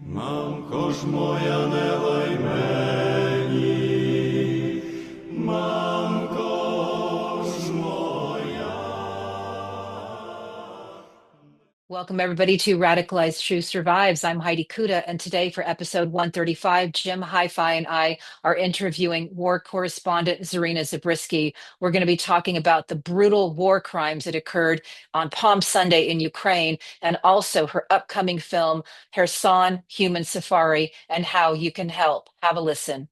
Мамко ж моя, не лай мені, мамко ж моя. Welcome, everybody, to Radicalized Truth Survives. I'm Heidi Kuda, and today for episode 135, Jim Hi-Fi and I are interviewing war correspondent Zarina Zabrisky. We're going to be talking about the brutal war crimes that occurred on Palm Sunday in Ukraine, and also her upcoming film, Kherson, Human Safari, and how you can help. Have a listen.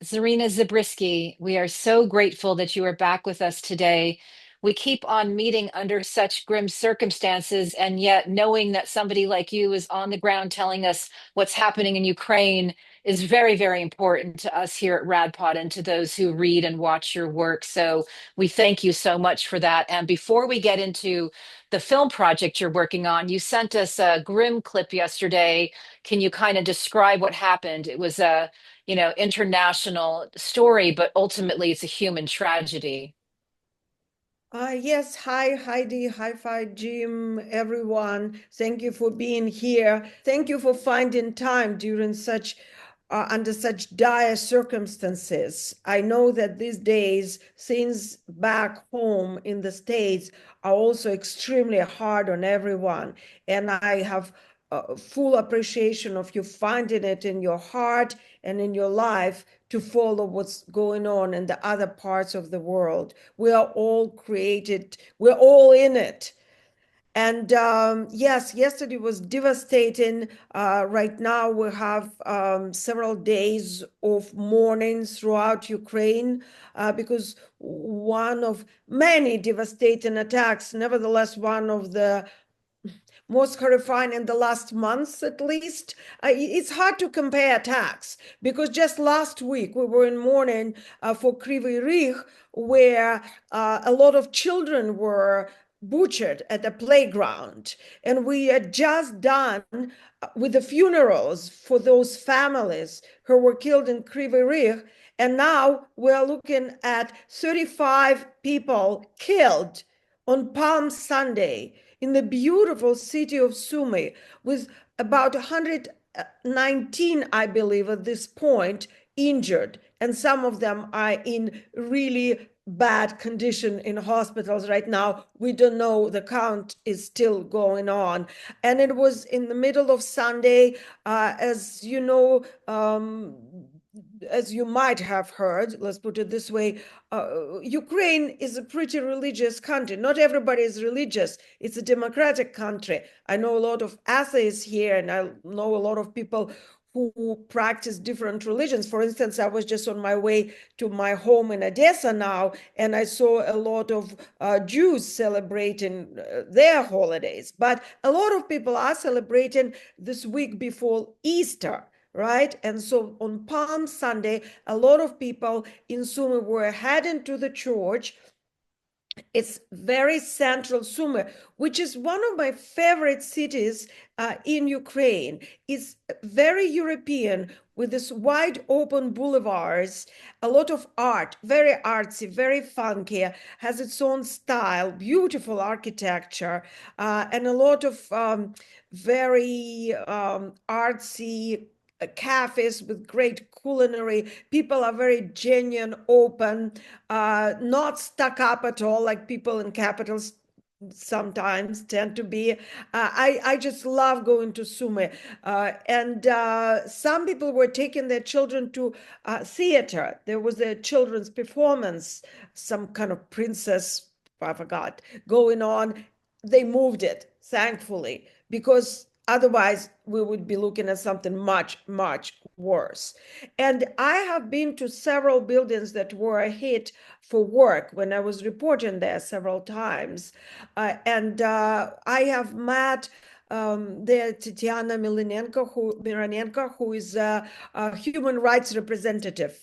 Zarina Zabrisky, we are so grateful that you are back with us today. We keep on meeting under such grim circumstances, and yet knowing that somebody like you is on the ground telling us what's happening in Ukraine is very, very important to us here at RadPod and to those who read and watch your work. So we thank you so much for that. And before we get into the film project you're working on, you sent us a grim clip yesterday. Can you kind of describe what happened? It was a international story, but ultimately it's a human tragedy. Yes, hi Heidi, hi Jim, everyone. Thank you for being here. Thank you for finding time during under such dire circumstances. I know that these days things back home in the States are also extremely hard on everyone, and I have full appreciation of you finding it in your heart and in your life to follow what's going on in the other parts of the world. We are all created, we're all in it. And yes, yesterday was devastating. Right now we have several days of mourning throughout Ukraine because one of many devastating attacks, nevertheless, one of the most horrifying in the last months, at least. It's hard to compare attacks because just last week we were in mourning for Kryvyi Rih, where a lot of children were butchered at a playground. And we are just done with the funerals for those families who were killed in Kryvyi Rih. And now we're looking at 35 people killed on Palm Sunday in the beautiful city of Sumy, with about 119, I believe, at this point, injured. And some of them are in really bad condition in hospitals right now. We don't know, the count is still going on. And it was in the middle of Sunday, as you know, as you might have heard, let's put it this way, Ukraine is a pretty religious country. Not everybody is religious. It's a democratic country. I know a lot of atheists here, and I know a lot of people who practice different religions. For instance, I was just on my way to my home in Odessa now, and I saw a lot of Jews celebrating their holidays. But a lot of people are celebrating this week before Easter. Right? And so on Palm Sunday, a lot of people in Sumy were heading to the church. It's very central Sumy, which is one of my favorite cities in Ukraine. It's very European, with this wide open boulevards, a lot of art, very artsy, very funky, has its own style, beautiful architecture, and a lot of very artsy cafes with great culinary. People are very genuine, open, not stuck up at all like people in capitals sometimes tend to be. I just love going to Sumy. And some people were taking their children to theater. There was a children's performance, some kind of princess, I forgot, going on. They moved it, thankfully, because Otherwise, we would be looking at something much, much worse. And I have been to several buildings that were hit for work when I was reporting there several times. And I have met the Tatiana Mironenko, who is a human rights representative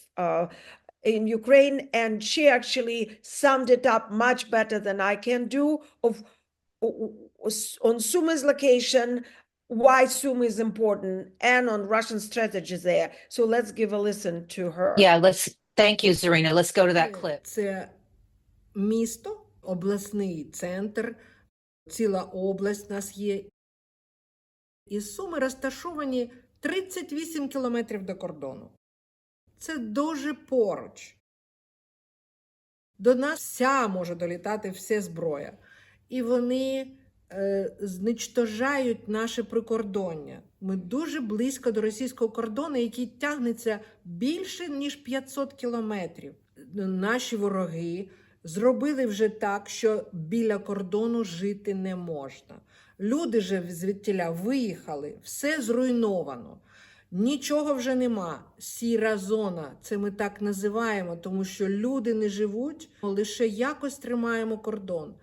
in Ukraine, and she actually summed it up much better than I can do on Suma's location, why Suma is important, and on Russian strategies there. So let's give a listen to her. Yeah, thank you, Zarina. Let's go to that clip. Це місто, обласний центр, ціла область у нас є. І Суми розташовані 38 кілометрів до кордону. Це дуже поруч. До нас вся може долітати вся зброя. І вони знищують наше прикордоння. Ми дуже близько до російського кордону, який тягнеться більше, ніж 500 кілометрів. Наші вороги зробили вже так, що біля кордону жити не можна. Люди ж звідтіля виїхали, все зруйновано. Нічого вже нема. Сіра зона, це ми так називаємо, тому що люди не живуть, лише якось тримаємо кордон.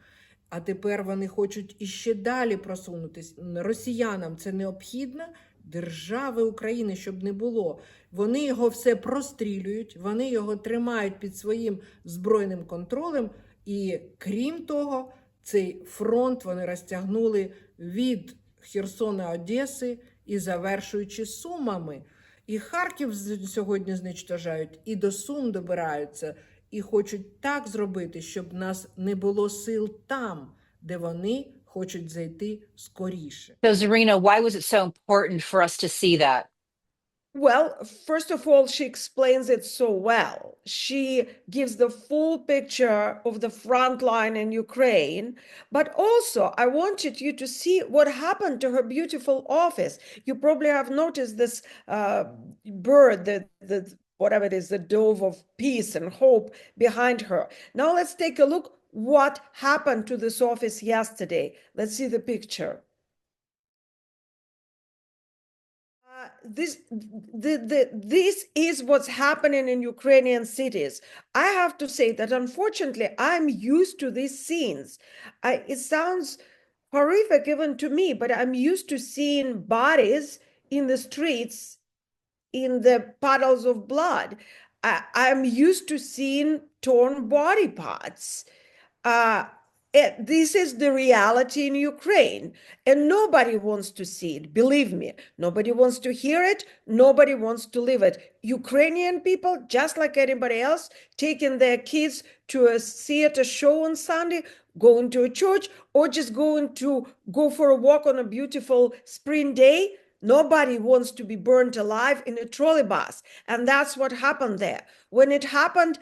А тепер вони хочуть іще далі просунутися. Росіянам це необхідно, держави України, щоб не було. Вони його все прострілюють, вони його тримають під своїм збройним контролем. І крім того, цей фронт вони розтягнули від Херсона, Одеси і завершуючи Сумами. І Харків сьогодні знищують, і до Сум добираються. І хочуть так зробити, щоб нас не було сил там, де вони хочуть зайти скоріше. So, Zarina, why was it so important for us to see that? Well, first of all, she explains it so well. She gives the full picture of the front line in Ukraine, but also I wanted you to see what happened to her beautiful office. You probably have noticed this bird, the whatever it is, the dove of peace and hope behind her. Now let's take a look what happened to this office yesterday. Let's see the picture. This is what's happening in Ukrainian cities. I have to say that unfortunately I'm used to these scenes. It sounds horrific even to me, but I'm used to seeing bodies in the streets in the puddles of blood. I'm used to seeing torn body parts. This is the reality in Ukraine, and nobody wants to see it. Believe me, nobody wants to hear it. Nobody wants to live it. Ukrainian people, just like anybody else, taking their kids to a theater show on Sunday, going to a church, or just going to go for a walk on a beautiful spring day. Nobody wants to be burnt alive in a trolley bus. And that's what happened there. When it happened,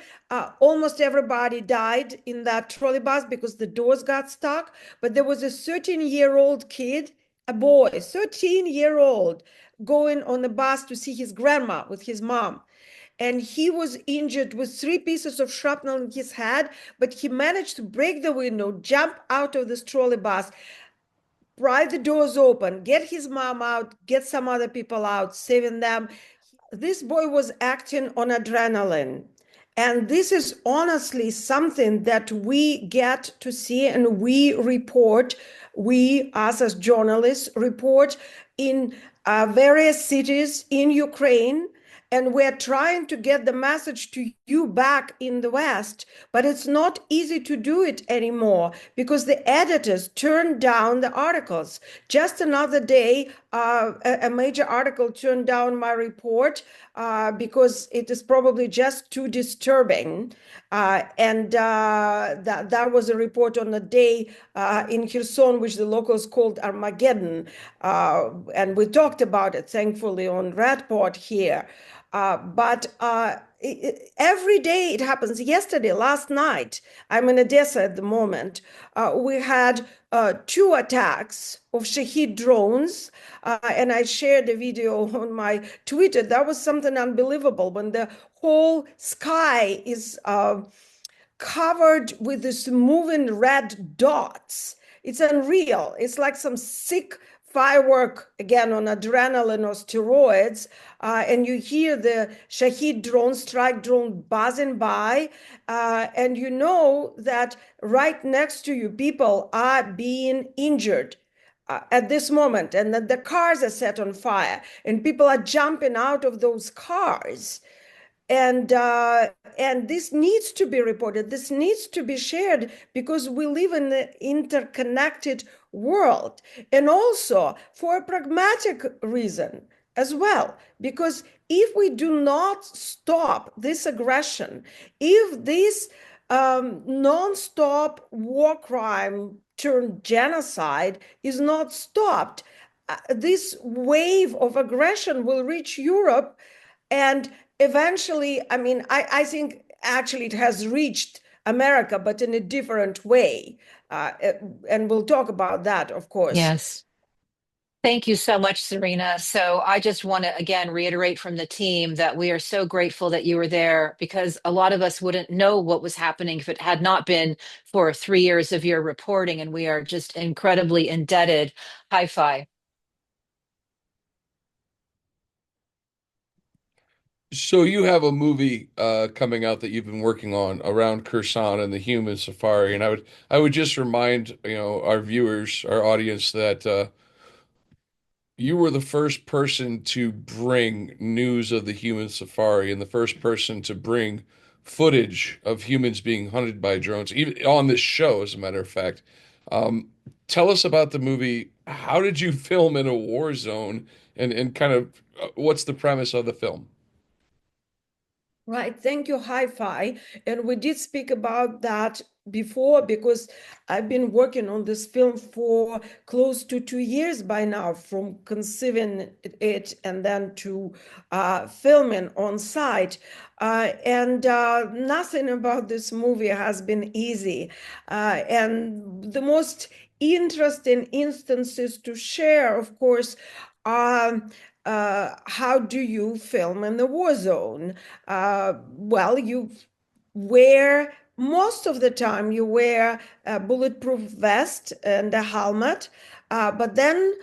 almost everybody died in that trolley bus because the doors got stuck. But there was a 13-year-old kid, a boy, 13-year-old, going on the bus to see his grandma with his mom. And he was injured with 3 pieces of shrapnel in his head, but he managed to break the window, jump out of this trolley bus, pry the doors open, get his mom out, get some other people out, saving them. This boy was acting on adrenaline. And this is honestly something that we get to see and we report, we us as journalists report in various cities in Ukraine. And we're trying to get the message to you back in the West, but it's not easy to do it anymore because the editors turned down the articles. Just another day, a major article turned down my report because it is probably just too disturbing. That was a report on a day in Kherson, which the locals called Armageddon. And we talked about it, thankfully, on Redport here. But every day it happens. Yesterday, last night, I'm in Odessa at the moment, we had 2 attacks of Shahid drones, and I shared a video on my Twitter. That was something unbelievable when the whole sky is covered with this moving red dots. It's unreal. It's like some sick firework, again, on adrenaline or steroids, and you hear the Shahid drone, strike drone buzzing by, and you know that right next to you, people are being injured at this moment, and that the cars are set on fire, and people are jumping out of those cars. And this needs to be reported. This needs to be shared because we live in an interconnected world, and also for a pragmatic reason as well. Because if we do not stop this aggression, if this non-stop war crime turned genocide is not stopped, this wave of aggression will reach Europe, and eventually, I mean, I think actually it has reached America, but in a different way. And we'll talk about that, of course. Yes. Thank you so much, Zarina. So I just want to again reiterate from the team that we are so grateful that you were there, because a lot of us wouldn't know what was happening if it had not been for 3 years of your reporting, and we are just incredibly indebted. Hi-Fi. So you have a movie coming out that you've been working on around Kherson and the human safari, and I would just remind our viewers, our audience, that you were the first person to bring news of the human safari and the first person to bring footage of humans being hunted by drones, even on this show, as a matter of fact. Um, Tell us about the movie. How did you film in a war zone, and kind of what's the premise of the film? Right. Thank you, Hi-Fi. And we did speak about that before, because I've been working on this film for close to 2 years by now, from conceiving it and then to filming on site. And nothing about this movie has been easy. And the most interesting instances to share, of course, are how do you film in the war zone? Well, you wear, most of the time, you wear a bulletproof vest and a helmet, but then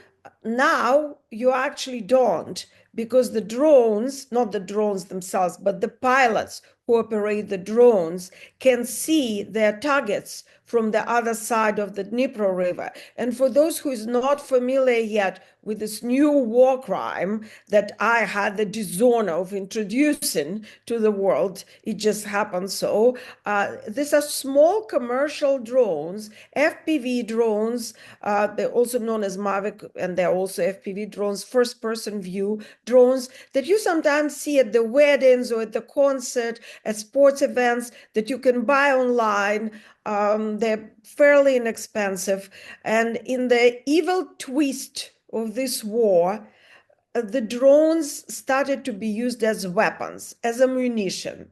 now you actually don't, because the drones, not the drones themselves, but the pilots who operate the drones can see their targets from the other side of the Dnipro River. And for those who is not familiar yet with this new war crime that I had the dishonor of introducing to the world, it just happened so. These are small commercial drones, FPV drones. They're also known as Mavic, and they're also FPV drones, first-person view drones that you sometimes see at the weddings or at the concert, at sports events, that you can buy online. They're fairly inexpensive. And in the evil twist of this war, the drones started to be used as weapons, as ammunition.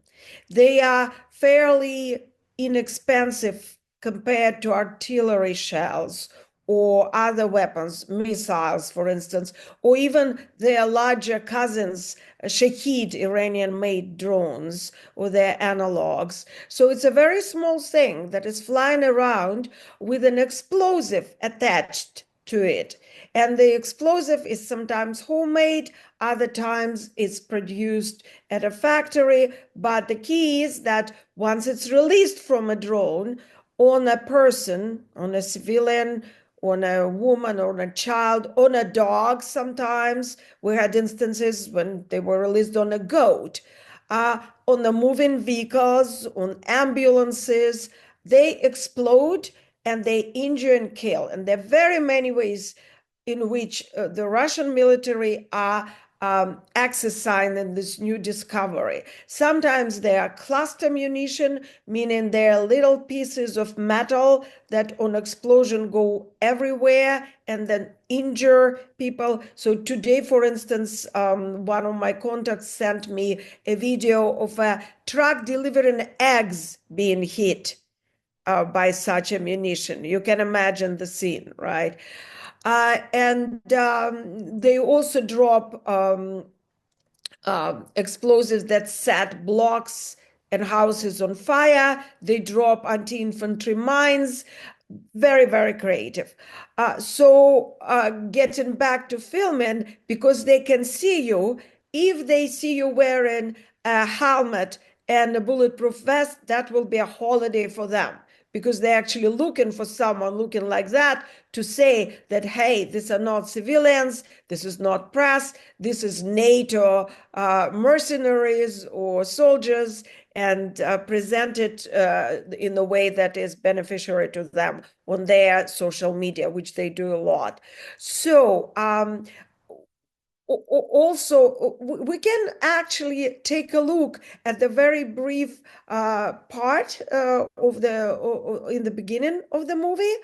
They are fairly inexpensive compared to artillery shells or other weapons, missiles, for instance, or even their larger cousins, Shahid Iranian-made drones or their analogs. So it's a very small thing that is flying around with an explosive attached to it. And the explosive is sometimes homemade, other times it's produced at a factory. But the key is that once it's released from a drone on a person, on a civilian, on a woman, or on a child, on a dog sometimes. We had instances when they were released on a goat, on the moving vehicles, on ambulances. They explode and they injure and kill. And there are very many ways in which the Russian military are exercising this new discovery. Sometimes they are cluster munition, meaning they are little pieces of metal that on explosion go everywhere and then injure people. So today, for instance, one of my contacts sent me a video of a truck delivering eggs being hit by such ammunition. You can imagine the scene, right? And they also drop explosives that set blocks and houses on fire. They drop anti-infantry mines. very, very creative. So getting back to filming, because they can see you, if they see you wearing a helmet and a bulletproof vest, that will be a holiday for them, because they're actually looking for someone looking like that to say that, hey, these are not civilians, this is not press, this is NATO mercenaries or soldiers, and present it in a way that is beneficiary to them on their social media, which they do a lot. So also, we can actually take a look at the very brief part of the in the beginning of the movie,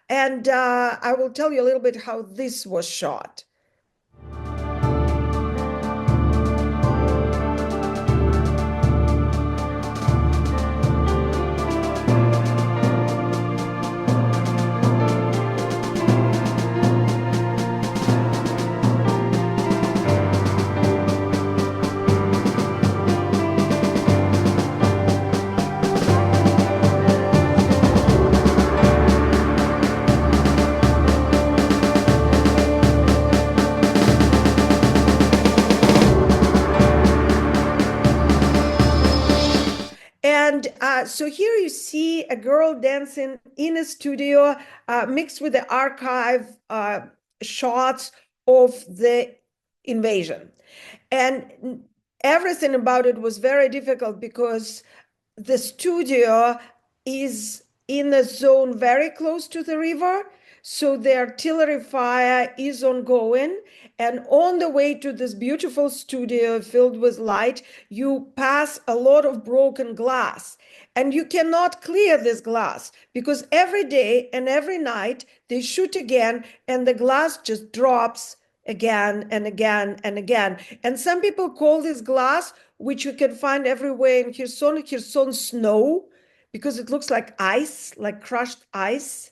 and I will tell you a little bit how this was shot. And so here you see a girl dancing in a studio mixed with the archive shots of the invasion. And everything about it was very difficult because the studio is in a zone very close to the river. So the artillery fire is ongoing. And on the way to this beautiful studio filled with light, you pass a lot of broken glass. And you cannot clear this glass because every day and every night they shoot again and the glass just drops again and again and again. And some people call this glass, which you can find everywhere in Kherson snow, because it looks like ice, like crushed ice.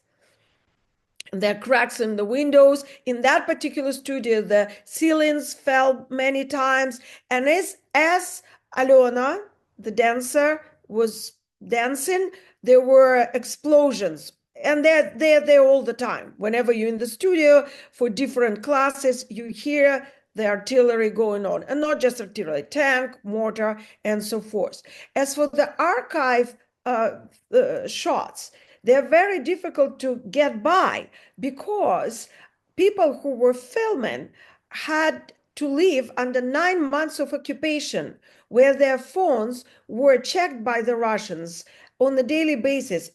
And there are cracks in the windows. In that particular studio, the ceilings fell many times. And as Alona, the dancer, was dancing, there were explosions. And they're there all the time. Whenever you're in the studio for different classes, you hear the artillery going on. And not just artillery, tank, mortar, and so forth. As for the archive shots, they're very difficult to get by because people who were filming had to live under 9 months of occupation, where their phones were checked by the Russians on a daily basis.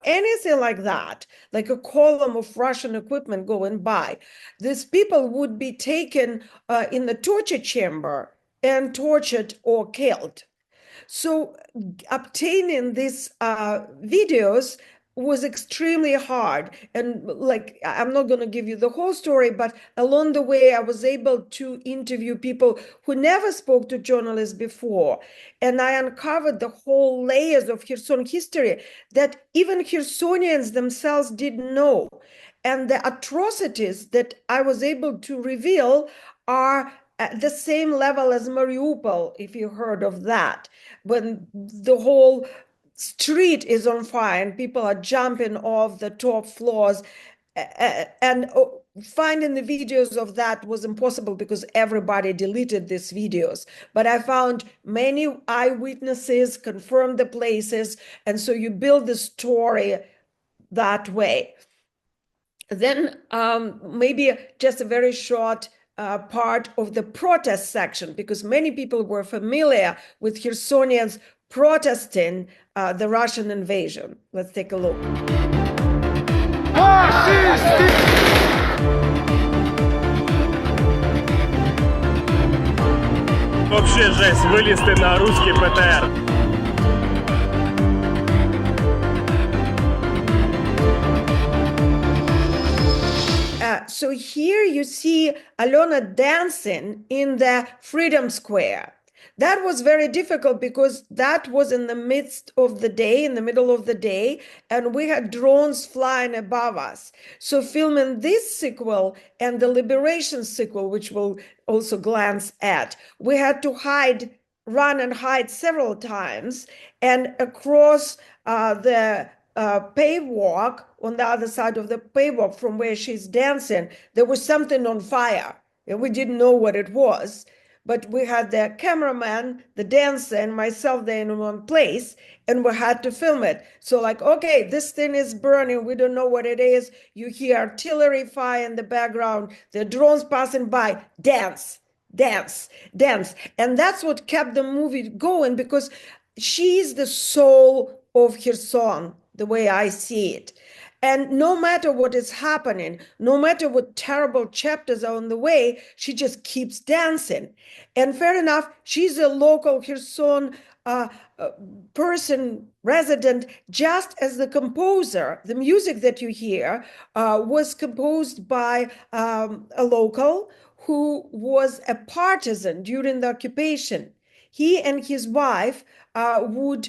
Anything like that, like a column of Russian equipment going by, these people would be taken in the torture chamber and tortured or killed. So obtaining these videos was extremely hard. And like, I'm not going to give you the whole story, but along the way, I was able to interview people who never spoke to journalists before. And I uncovered the whole layers of Kherson history that even Chersonians themselves didn't know. And the atrocities that I was able to reveal are at the same level as Mariupol, if you heard of that, when the whole street is on fire and people are jumping off the top floors. And finding the videos of that was impossible because everybody deleted these videos. But I found many eyewitnesses, confirmed the places, and so you build the story that way. Then maybe just a very short part of the protest section, because many people were familiar with Chersonians protesting the Russian invasion. Let's take a look. Вообще жесть, вылезти на русский ПТР. So here you see Alona dancing in the Freedom Square. That was very difficult because that was in the midst of the day, in the middle of the day, and we had drones flying above us. So filming this sequel and the Liberation sequel, which we'll also glance at, we had to run and hide several times, and across the pave walk, on the other side of the pave walk from where she's dancing, there was something on fire, and we didn't know what it was. But we had the cameraman, the dancer, and myself there in one place, and we had to film it. So like, okay, this thing is burning. We don't know what it is. You hear artillery fire in the background, the drones passing by, dance, dance, dance. And that's what kept the movie going, because she is the soul of Kherson, the way I see it. And no matter what is happening, no matter what terrible chapters are on the way, she just keeps dancing. And fair enough, she's a local Kherson person, resident, just as the composer. The music that you hear was composed by a local who was a partisan during the occupation. He and his wife would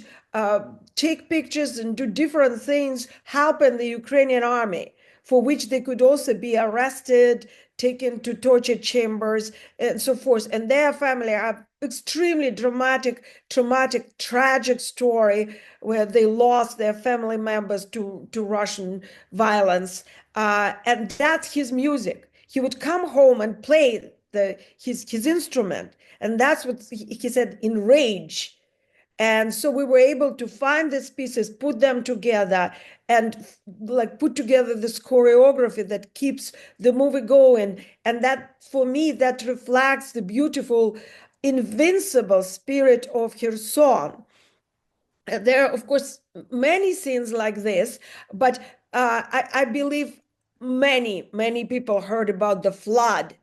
take pictures and do different things, helping the Ukrainian army, for which they could also be arrested, taken to torture chambers, and so forth. And their family have extremely dramatic, traumatic, tragic story where they lost their family members to Russian violence. And that's his music. He would come home and play his instrument. And that's what he said, in rage. And so we were able to find these pieces, put them together, and like put together this choreography that keeps the movie going. And that, for me, that reflects the beautiful, invincible spirit of Kherson. There are, of course, many scenes like this, but I believe many people heard about the flood.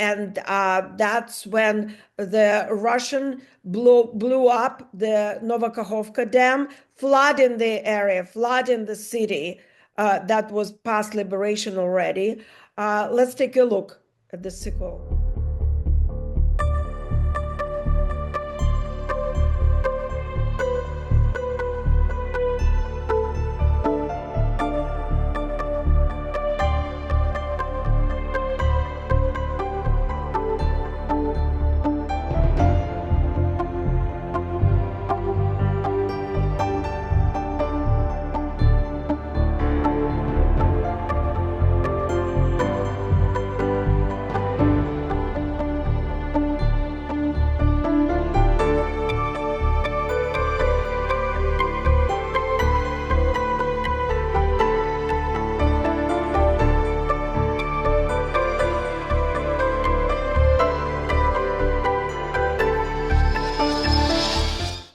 And that's when the Russian blew up the Novokakhovka Dam, flooding the area, flooding the city that was past liberation already. Let's take a look at the sequel.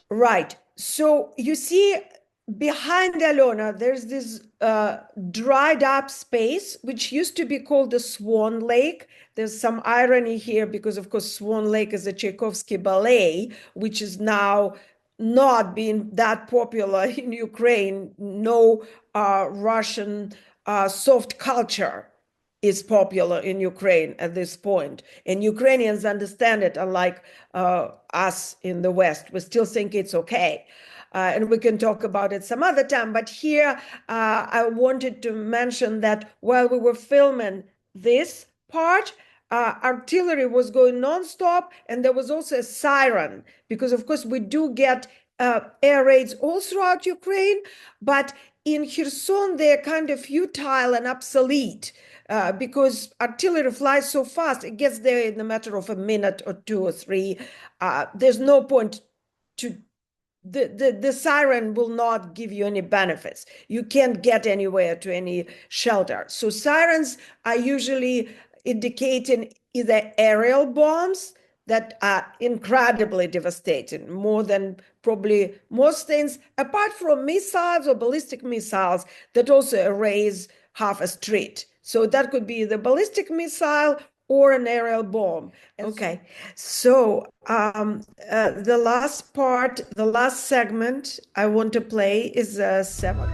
Right. So you see, behind Alona, there's this dried up space, which used to be called the Swan Lake. There's some irony here because, of course, Swan Lake is a Tchaikovsky ballet, which is now not being that popular in Ukraine. No Russian soft culture is popular in Ukraine at this point. And Ukrainians understand it, unlike us in the West. We still think it's okay. And we can talk about it some other time. But here, I wanted to mention that while we were filming this part, artillery was going nonstop, and there was also a siren, because of course we do get air raids all throughout Ukraine, but in Kherson, they're kind of futile and obsolete. Because artillery flies so fast, it gets there in a matter of a minute or two or three. There's no point to, the siren will not give you any benefits. You can't get anywhere to any shelter. So sirens are usually indicating either aerial bombs that are incredibly devastating, more than probably most things, apart from missiles or ballistic missiles that also erase half a street. So that could be the ballistic missile or an aerial bomb. Okay, so the last part, the last segment I want to play is 7.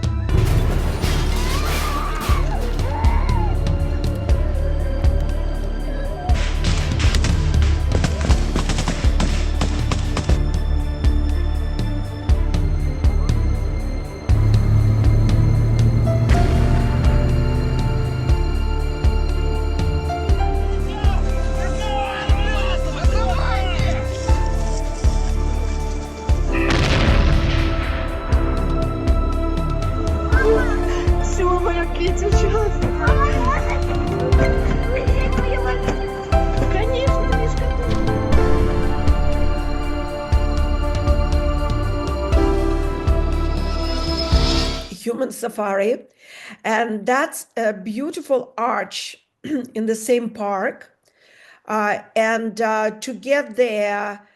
safari. And that's a beautiful arch in the same park. And to get there,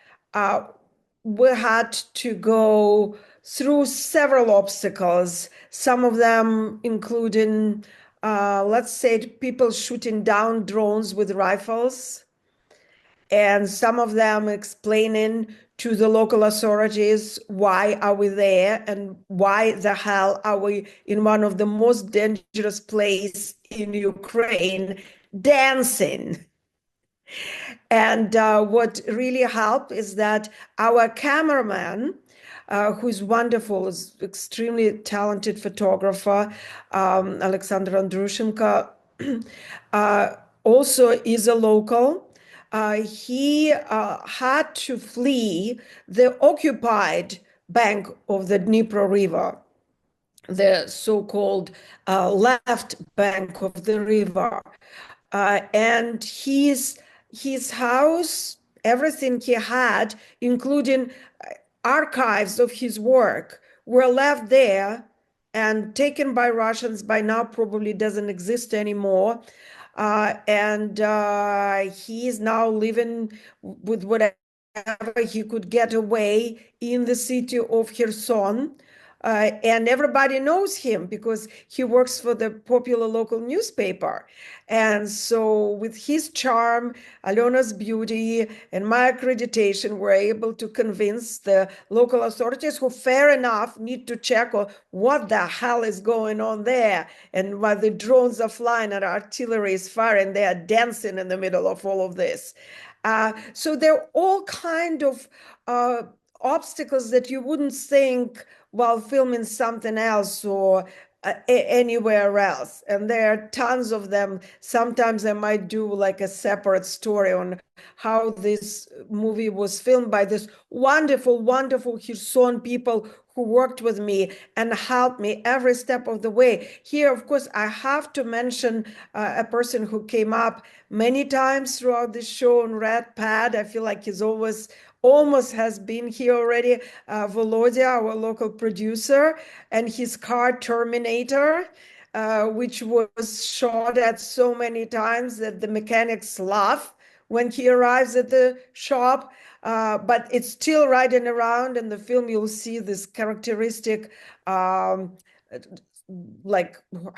we had to go through several obstacles, some of them including, let's say, people shooting down drones with rifles, and some of them explaining to the local authorities why are we there and why the hell are we in one of the most dangerous places in Ukraine dancing. And what really helped is that our cameraman, who's wonderful, is extremely talented photographer, Alexander Andrushenko, also is a local. He had to flee the occupied bank of the Dnipro River, the so-called left bank of the river. And his house, everything he had, including archives of his work, were left there and taken by Russians. By now probably doesn't exist anymore. And he is now living with whatever he could get away in the city of Kherson. And everybody knows him because he works for the popular local newspaper. And so with his charm, Alyona's beauty, and my accreditation, we're able to convince the local authorities, who fair enough need to check on what the hell is going on there. And while the drones are flying and artillery is firing, they are dancing in the middle of all of this. So there are all kind of obstacles that you wouldn't think while filming something else or anywhere else. And there are tons of them. Sometimes I might do like a separate story on how this movie was filmed by this wonderful, wonderful Kherson people who worked with me and helped me every step of the way. Here, of course, I have to mention a person who came up many times throughout the show on Red Pad. I feel like he's almost has been here already, Volodya, our local producer, and his car Terminator, which was shot at so many times that the mechanics laugh when he arrives at the shop. But it's still riding around. In the film, you'll see this characteristic, like,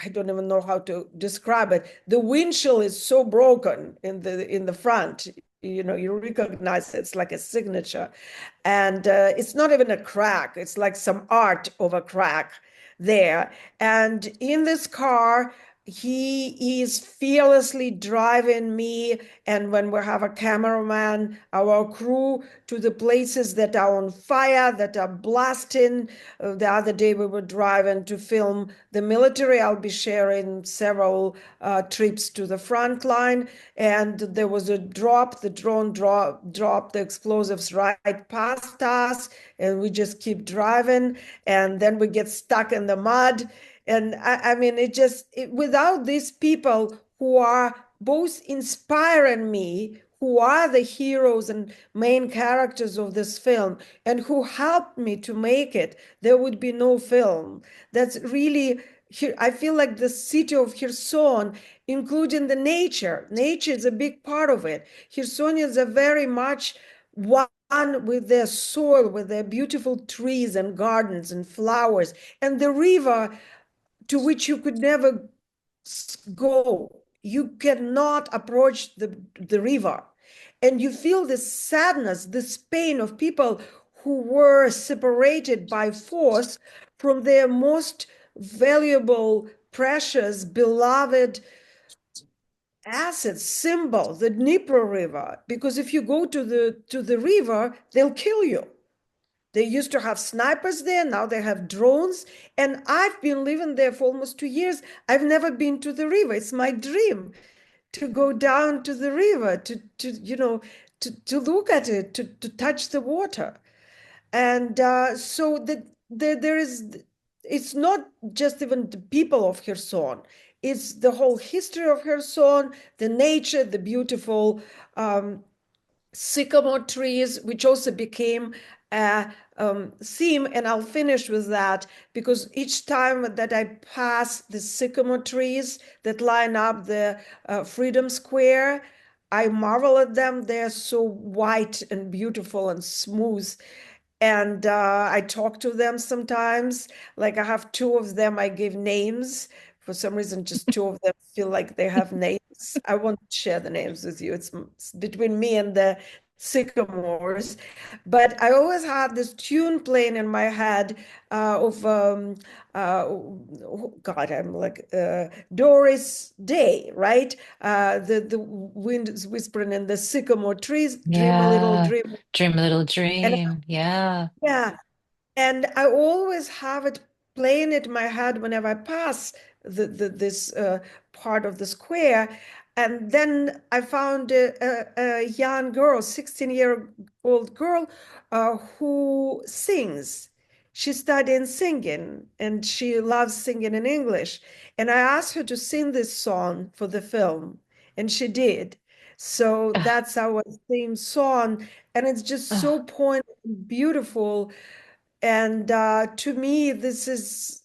I don't even know how to describe it. The windshield is so broken in the front. You know, you recognize it's like a signature. And it's not even a crack. It's like some art of a crack there. And in this car, he is fearlessly driving me, and when we have a cameraman, our crew, to the places that are on fire, that are blasting. The other day we were driving to film the military. I'll be sharing several trips to the front line, and there was a drop. The drone dropped the explosives right past us, and we just keep driving, and then we get stuck in the mud. And I mean, without these people who are both inspiring me, who are the heroes and main characters of this film, and who helped me to make it, there would be no film. That's really, I feel like the city of Kherson, including the nature is a big part of it. Khersonians are very much one with their soil, with their beautiful trees and gardens and flowers, and the river, to which you could never go. You cannot approach the river. And you feel this sadness, this pain of people who were separated by force from their most valuable, precious, beloved asset, symbol, the Dnipro River. Because if you go to the river, they'll kill you. They used to have snipers there, now they have drones. And I've been living there for almost 2 years. I've never been to the river. It's my dream to go down to the river, to look at it, to touch the water. And so there is, it's not just even the people of Kherson. It's the whole history of Kherson, the nature, the beautiful sycamore trees, which also became theme, and I'll finish with that, because each time that I pass the sycamore trees that line up the Freedom Square, I marvel at them. They're so white and beautiful and smooth. And I talk to them sometimes. Like I have two of them, I give names. For some reason, just two of them feel like they have names. I won't share the names with you. It's between me and the sycamores. But I always had this tune playing in my head of God, I'm like Doris Day, right? The wind is whispering in the sycamore trees, dream a little Yeah. dream. Dream a little And dream. Yeah. yeah, and I always have it playing in my head whenever I pass this part of the square. And then I found a young girl, 16-year-old girl, who sings. She's studying singing, and she loves singing in English. And I asked her to sing this song for the film, and she did. So Ugh, that's our theme song, and it's just so ugh. poignant and beautiful. And to me, this is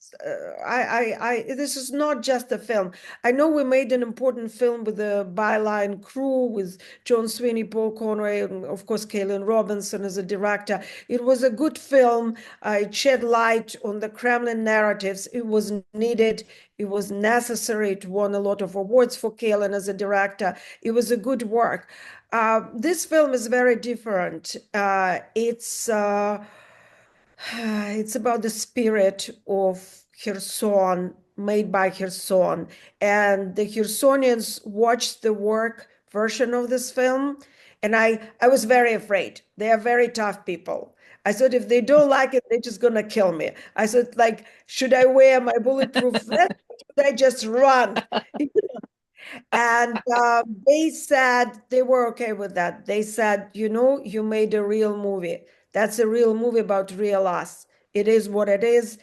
this is not just a film. I know we made an important film with the Byline crew, with John Sweeney, Paul Conway, and of course Kaylin Robinson as a director. It was a good film. It shed light on the Kremlin narratives. It was needed. It was necessary. It won a lot of awards for Kaylin as a director. It was a good work. This film is very different. It's about the spirit of Kherson, made by Kherson. And the Khersonians watched the work version of this film, and I was very afraid. They are very tough people. I said, if they don't like it, they're just gonna kill me. I said, like, should I wear my bulletproof vest? Or should I just run? And they said they were okay with that. They said, you made a real movie. That's a real movie about real us. It is what it is.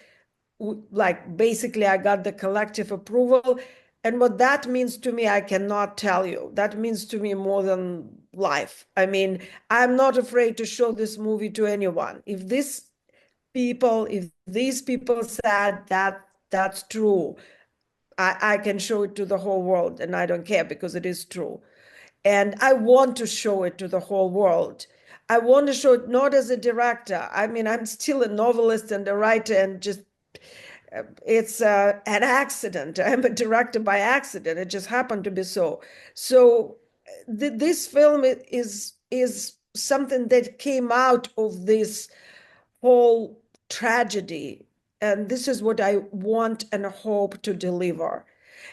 Like, basically, I got the collective approval. And what that means to me, I cannot tell you. That means to me more than life. I mean, I'm not afraid to show this movie to anyone. If these people said that that's true, I can show it to the whole world, and I don't care, because it is true. And I want to show it to the whole world. I want to show it not as a director. I mean, I'm still a novelist and a writer, and just it's an accident. I'm a director by accident. It just happened to be so. So this film is something that came out of this whole tragedy. And this is what I want and hope to deliver.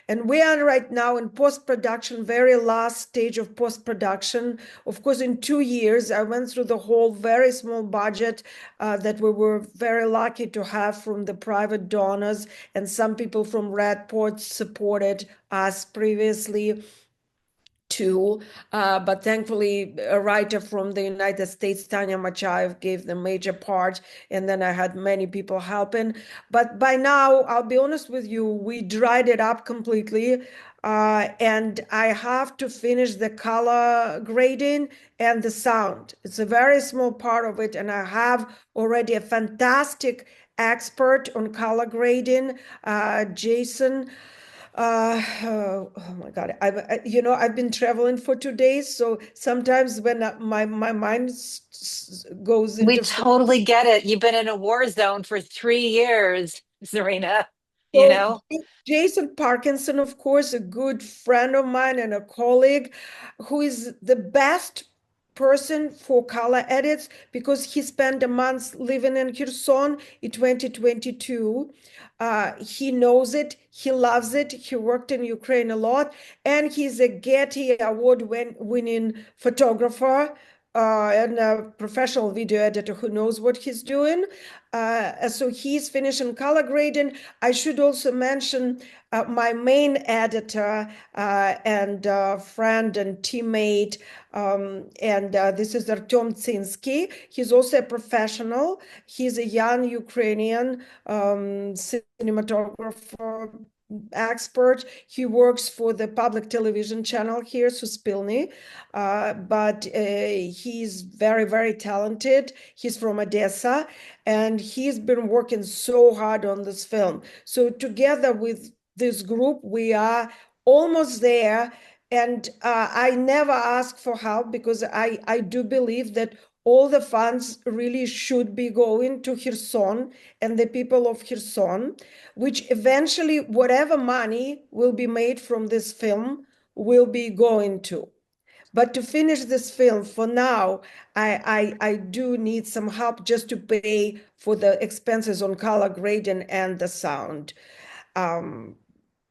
And we are right now in post-production, very last stage of post-production. Of course, in 2 years, I went through the whole very small budget that we were very lucky to have from the private donors, and some people from Red Port supported us previously too. But thankfully, a writer from the United States, Tanya Machaev, gave the major part, and then I had many people helping. But by now, I'll be honest with you, we dried it up completely. And I have to finish the color grading and the sound. It's a very small part of it, and I have already a fantastic expert on color grading, Jason. Oh my God. I've been traveling for 2 days, so sometimes when my mind goes We into totally get it. You've been in a war zone for 3 years, Zarina, you so know? Jason Parkinson, of course, a good friend of mine and a colleague, who is the best person for color edits, because he spent a month living in Kherson in 2022. He knows it, he loves it, he worked in Ukraine a lot, and he's a Getty Award winning photographer and a professional video editor who knows what he's doing. So he's finishing color grading. I should also mention my main editor and friend and teammate, and this is Artem Tsinsky. He's also a professional. He's a young Ukrainian cinematographer, expert. He works for the public television channel here, Suspilny, but he's very, very talented. He's from Odessa, and he's been working so hard on this film. So together with this group, we are almost there. And I never ask for help because I do believe that all the funds really should be going to Kherson and the people of Kherson, which eventually, whatever money will be made from this film will be going to. But to finish this film, for now, I do need some help just to pay for the expenses on color grading and the sound. Well,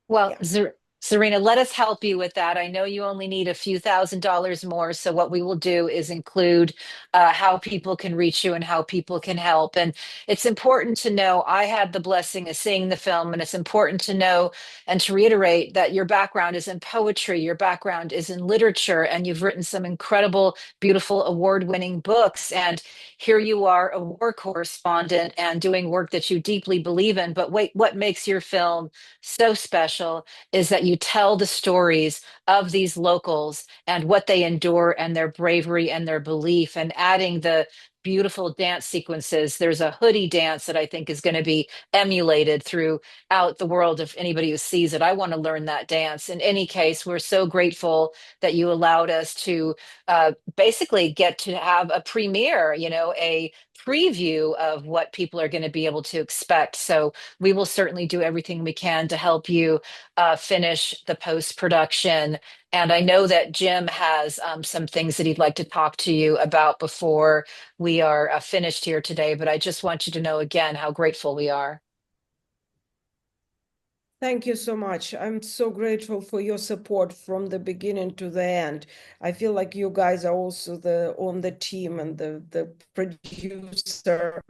Yeah. Zarina, let us help you with that. I know you only need a few $1,000s more. So what we will do is include how people can reach you and how people can help. And it's important to know I had the blessing of seeing the film, and it's important to know and to reiterate that your background is in poetry, your background is in literature, and you've written some incredible, beautiful, award-winning books. And here you are, a war correspondent and doing work that you deeply believe in. But wait, what makes your film so special is that you tell the stories of these locals and what they endure and their bravery and their belief, and adding the beautiful dance sequences. There's a hoodie dance that I think is going to be emulated throughout the world. If anybody who sees it, I want to learn that dance. In any case, we're so grateful that you allowed us to basically get to have a premiere, a preview of what people are going to be able to expect. So we will certainly do everything we can to help you finish the post production. And I know that Jim has some things that he'd like to talk to you about before we are finished here today. But I just want you to know again how grateful we are. Thank you so much. I'm so grateful for your support from the beginning to the end. I feel like you guys are also on the team and the producer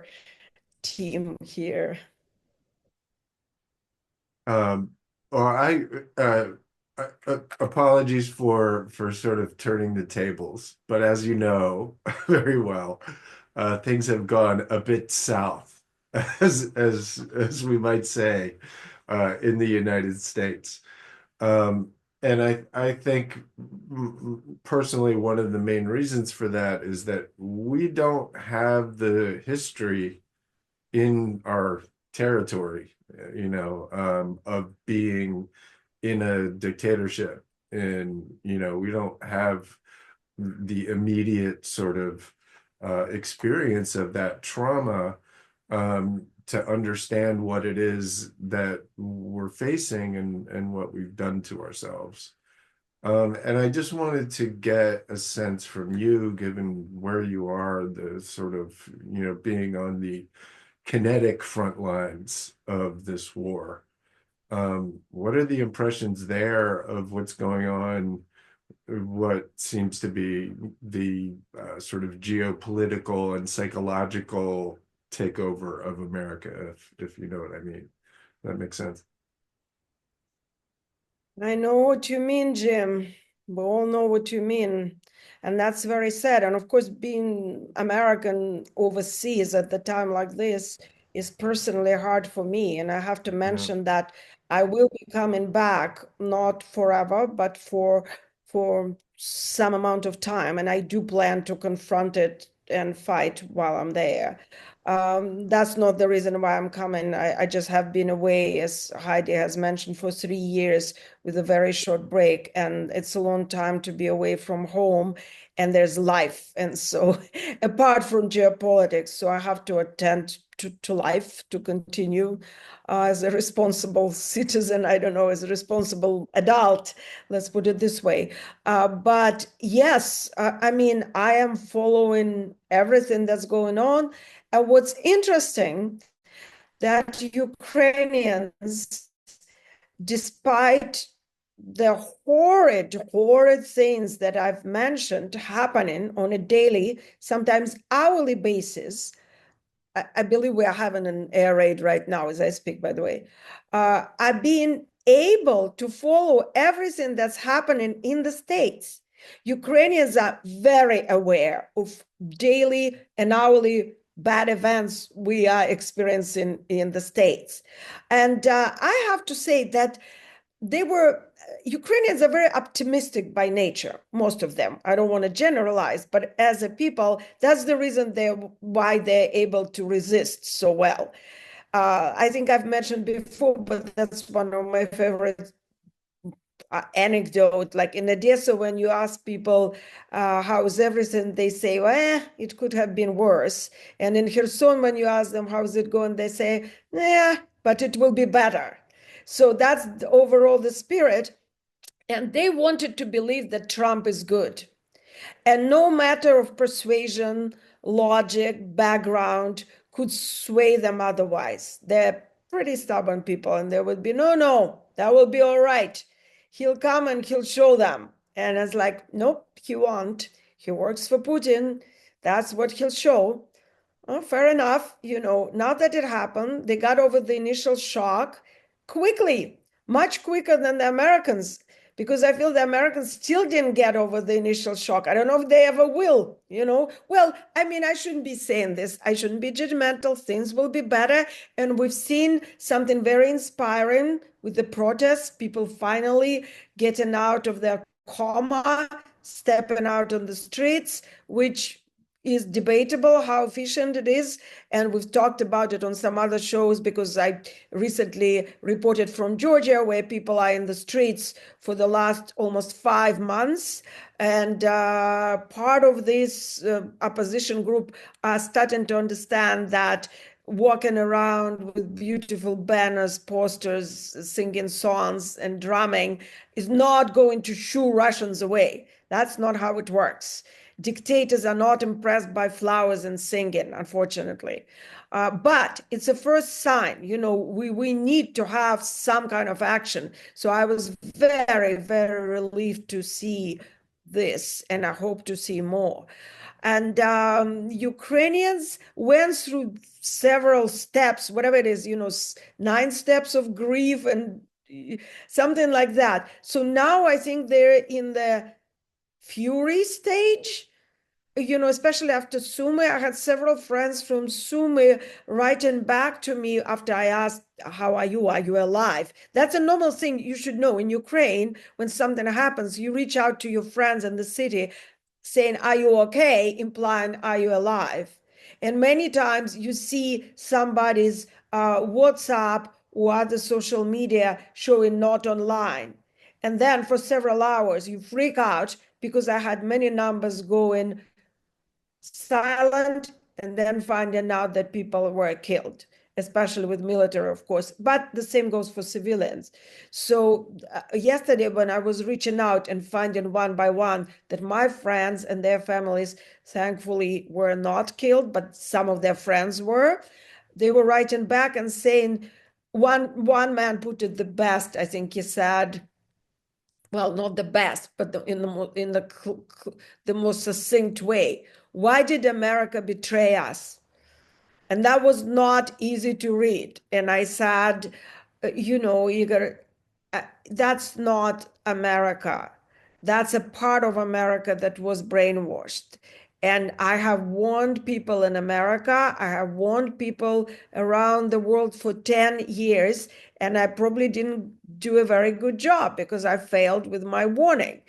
team here. Apologies for sort of turning the tables, but as you know very well, things have gone a bit south, as we might say, in the United States. And I think personally one of the main reasons for that is that we don't have the history in our territory, of being in a dictatorship. And, we don't have the immediate sort of experience of that trauma to understand what it is that we're facing and what we've done to ourselves. And I just wanted to get a sense from you, given where you are, the sort of, being on the kinetic front lines of this war. What are the impressions there of what's going on, what seems to be the sort of geopolitical and psychological takeover of America, if you know what I mean? That makes sense. I know what you mean, Jim. We all know what you mean. And that's very sad. And of course, being American overseas at the time like this is personally hard for me. And I have to mention that I will be coming back, not forever, but for some amount of time. And I do plan to confront it and fight while I'm there. That's not the reason why I'm coming. I just have been away, as Heidi has mentioned, for 3 years with a very short break. And it's a long time to be away from home, and there's life. And so apart from geopolitics, so I have to attend to life, to continue as a responsible citizen, I don't know, as a responsible adult, let's put it this way. But yes, I mean, I am following everything that's going on. And what's interesting, that Ukrainians, despite the horrid things that I've mentioned happening on a daily, sometimes hourly basis, I believe we are having an air raid right now as I speak, by the way, I've been able to follow everything that's happening in the States. Ukrainians are very aware of daily and hourly bad events we are experiencing in the States. And I have to say that Ukrainians are very optimistic by nature, most of them. I don't want to generalize, but as a people, that's the reason why they're able to resist so well. I think I've mentioned before, but that's one of my favorite anecdote. Like in Odessa, when you ask people how's everything, they say, well, it could have been worse. And in Kherson, when you ask them how's it going, they say, yeah, but it will be better. So that's overall the spirit. And they wanted to believe that Trump is good. And no matter of persuasion, logic, background could sway them otherwise. They're pretty stubborn people, and they would be, no, that will be all right. He'll come and he'll show them. And it's like, nope, he won't. He works for Putin. That's what he'll show. Well, fair enough. Now that it happened, they got over the initial shock quickly, much quicker than the Americans, because I feel the Americans still didn't get over the initial shock. I don't know if they ever will, Well, I mean, I shouldn't be saying this. I shouldn't be judgmental. Things will be better. And we've seen something very inspiring with the protests, people finally getting out of their coma, stepping out on the streets, which is debatable how efficient it is. And we've talked about it on some other shows, because I recently reported from Georgia, where people are in the streets for the last almost 5 months. And part of this opposition group are starting to understand that walking around with beautiful banners, posters, singing songs and drumming is not going to shoo Russians away. That's not how it works. Dictators are not impressed by flowers and singing, unfortunately. But it's a first sign. We need to have some kind of action. So I was very, very relieved to see this, and I hope to see more. And Ukrainians went through several steps, whatever it is, 9 steps of grief and something like that. So now I think they're in the fury stage, especially after Sumy. I had several friends from Sumy writing back to me after I asked, how are you? Are you alive? That's a normal thing you should know. In Ukraine, when something happens, you reach out to your friends in the city saying, are you okay? Implying, are you alive? And many times you see somebody's WhatsApp or other social media showing not online. And then for several hours, you freak out, because I had many numbers going silent and then finding out that people were killed, especially with military, of course. But the same goes for civilians. So yesterday, when I was reaching out and finding one by one that my friends and their families, thankfully, were not killed, but some of their friends were, they were writing back and saying, one man put it the best. I think he said, well, not the best, but in the most succinct way. Why did America betray us? And that was not easy to read. And I said, Igor, that's not America. That's a part of America that was brainwashed. And I have warned people in America, I have warned people around the world for 10 years, and I probably didn't do a very good job because I failed with my warning.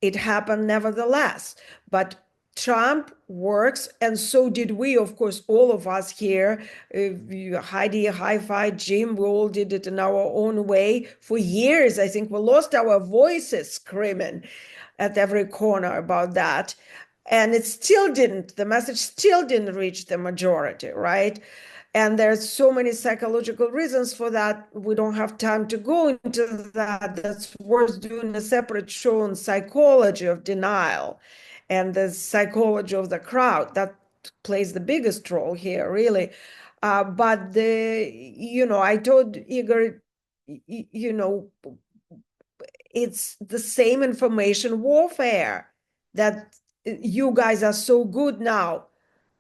It happened nevertheless. But Trump works, and so did we, of course, all of us here, Heidi, Hi-Fi, Jim, we all did it in our own way. For years, I think we lost our voices screaming at every corner about that. And the message still didn't reach the majority, right? And there's so many psychological reasons for that. We don't have time to go into that. That's worth doing a separate show on psychology of denial and the psychology of the crowd. That plays the biggest role here, really. But I told Igor, it's the same information warfare that you guys are so good now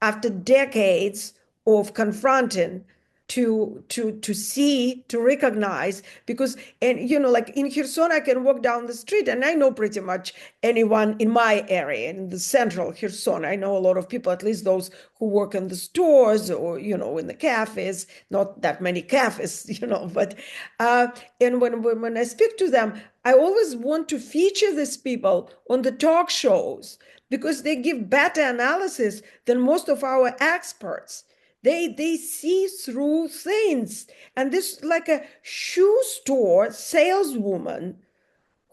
after decades of confronting to see, to recognize, because, and like in Kherson, I can walk down the street and I know pretty much anyone in my area, in the central Kherson. I know a lot of people, at least those who work in the stores or in the cafes. Not that many cafes, but and when I speak to them, I always want to feature these people on the talk shows because they give better analysis than most of our experts. They see through things. And this, like a shoe store saleswoman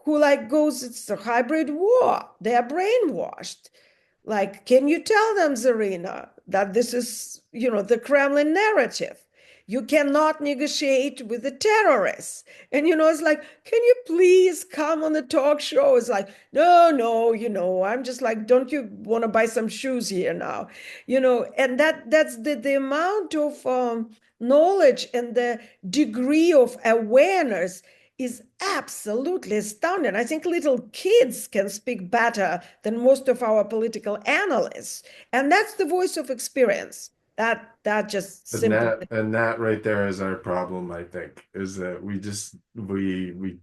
who goes, it's a hybrid war. They are brainwashed. Like, can you tell them, Zarina, that this is, the Kremlin narrative? You cannot negotiate with the terrorists. And, it's like, can you please come on the talk show? It's like, no, I'm just like, don't you want to buy some shoes here now? And that's the amount of knowledge and the degree of awareness is absolutely astounding. I think little kids can speak better than most of our political analysts. And that's the voice of experience. That just simply. And that right there is our problem, I think, is that we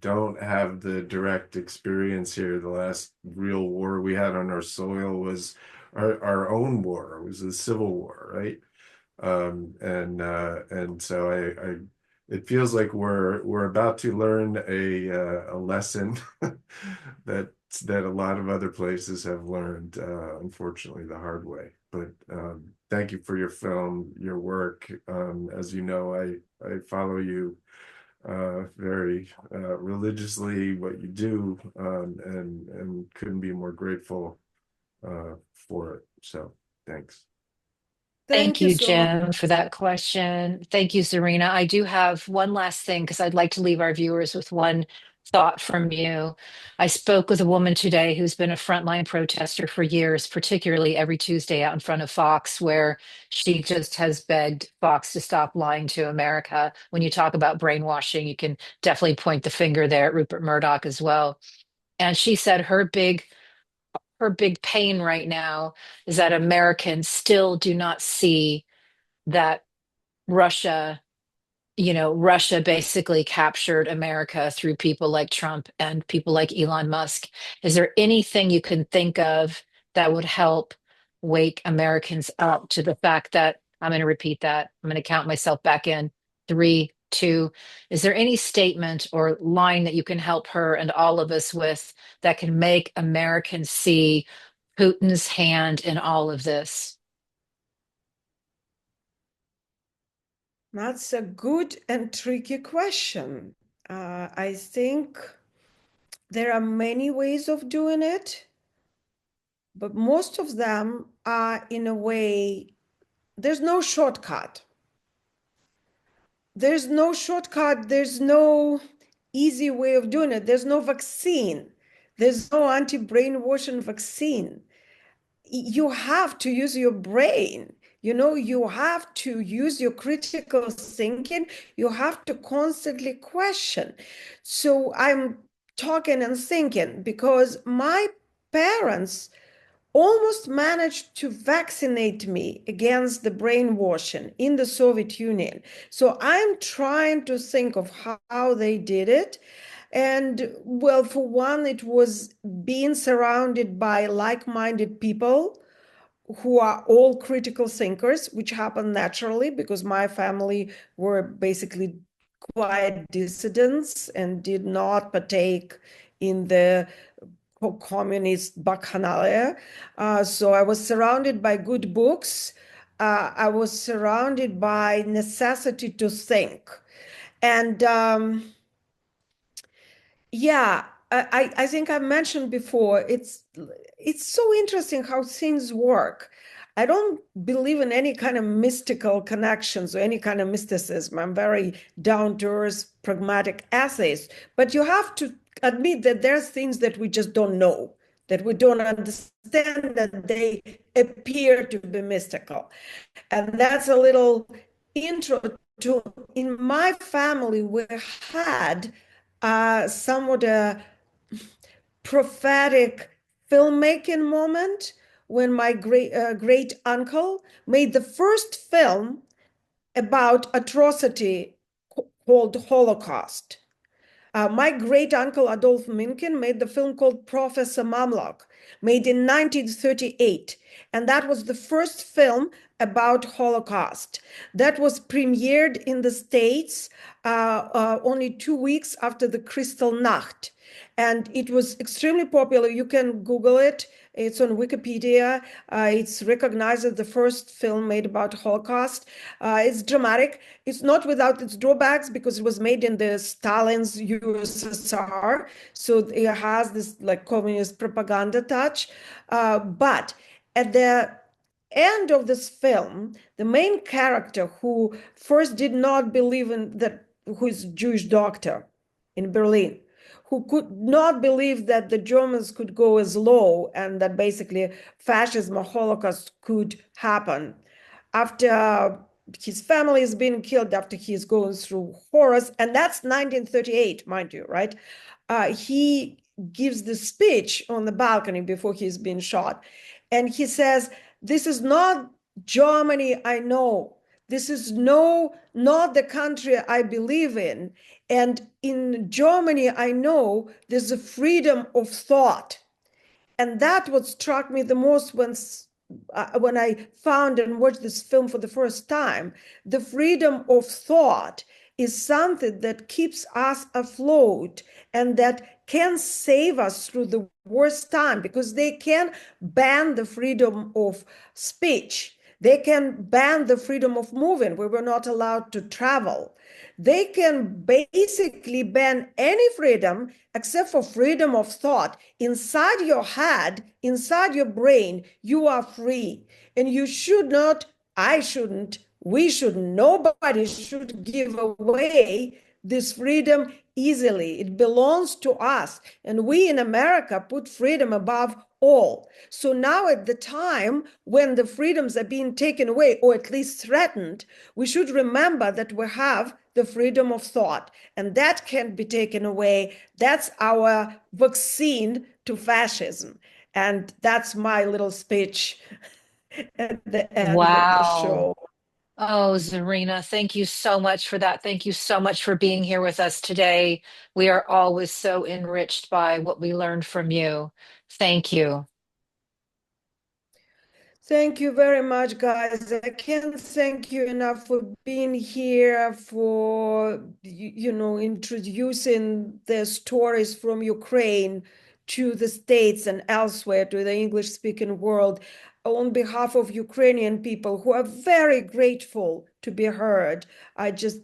don't have the direct experience here. The last real war we had on our soil was our own war. It was the Civil War, right? And so it feels like we're about to learn a lesson that a lot of other places have learned, unfortunately, the hard way. But thank you for your film, your work. As you know, I follow you very religiously, what you do, and couldn't be more grateful for it. So thanks. Thank you, so much. Jim, for that question. Thank you, Zarina. I do have one last thing because I'd like to leave our viewers with one thought from you. I spoke with a woman today who's been a frontline protester for years, particularly every Tuesday out in front of Fox, where she just has begged Fox to stop lying to America. When you talk about brainwashing, you can definitely point the finger there at Rupert Murdoch as well. And she said her big pain right now is that Americans still do not see that Russia basically captured America through people like Trump and people like Elon Musk. Is there anything you can think of that would help wake Americans up to the fact that, I'm going to repeat that, I'm going to count myself back in, 3, 2. Is there any statement or line that you can help her and all of us with that can make Americans see Putin's hand in all of this? That's a good and tricky question. I think there are many ways of doing it, but most of them are, in a way, there's no shortcut. There's no shortcut. There's no easy way of doing it. There's no vaccine. There's no anti-brainwashing vaccine. You have to use your brain. You have to use your critical thinking. You have to constantly question. So I'm talking and thinking because my parents almost managed to vaccinate me against the brainwashing in the Soviet Union. So I'm trying to think of how they did it. And well, for one, it was being surrounded by like-minded people who are all critical thinkers, which happened naturally because my family were basically quiet dissidents and did not partake in the communist bacchanalia. So I was surrounded by good books. I was surrounded by necessity to think. And yeah, I think I mentioned before, it's so interesting how things work. I don't believe in any kind of mystical connections or any kind of mysticism. I'm very down-to-earth, pragmatic atheist. But you have to admit that there's things that we just don't know, that we don't understand, that they appear to be mystical. And that's a little intro to, in my family, we had somewhat a prophetic filmmaking moment when my great uncle made the first film about atrocity called Holocaust. My great uncle Adolf Minkin made the film called Professor Mamlok, made in 1938. And that was the first film about Holocaust. That was premiered in the States only 2 weeks after the Kristallnacht. And it was extremely popular. You can Google it. It's on Wikipedia. It's recognized as the first film made about Holocaust. It's dramatic. It's not without its drawbacks because it was made in the Stalin's USSR. So it has this like communist propaganda touch. But at the end of this film, the main character who first did not believe in that, who is a Jewish doctor in Berlin, who could not believe that the Germans could go as low and that basically fascism or Holocaust could happen. After his family is being killed, after he's going through horrors, and that's 1938, mind you, right? He gives the speech on the balcony before he's being shot. And he says, this is not Germany I know. This is not the country I believe in. And in Germany, I know there's a freedom of thought. And that what struck me the most when I found and watched this film for the first time. The freedom of thought is something that keeps us afloat and that can save us through the worst time, because they can ban the freedom of speech. They can ban the freedom of moving. We were not allowed to travel. They can basically ban any freedom except for freedom of thought. Inside your head, inside your brain, you are free. And you should not, I shouldn't, we shouldn't, nobody should give away this freedom easily. It belongs to us. And we in America put freedom above all. So now at the time when the freedoms are being taken away, or at least threatened, we should remember that we have the freedom of thought, and that can't be taken away. That's our vaccine to fascism. And that's my little speech at the end of the show. Oh, Zarina, thank you so much for that. Thank you so much for being here with us today. We are always so enriched by what we learned from you. Thank you. Thank you very much, guys. I can't thank you enough for being here, for introducing the stories from Ukraine to the States and elsewhere, to the English-speaking world, on behalf of Ukrainian people who are very grateful to be heard. I just,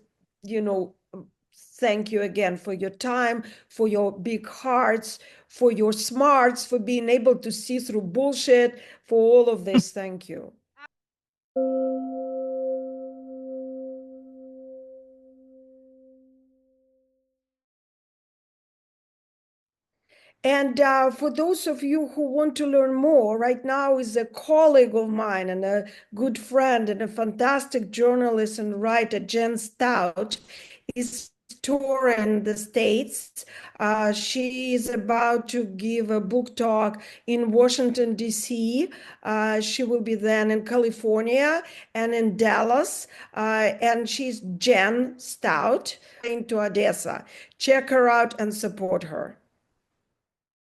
thank you again for your time, for your big hearts, for your smarts, for being able to see through bullshit, for all of this. Thank you. And for those of you who want to learn more, right now is a colleague of mine and a good friend and a fantastic journalist and writer, Jen Stout, is touring in the States. She is about to give a book talk in Washington, D.C. She will be then in California and in Dallas. And she's Jen Stout into Odessa. Check her out and support her.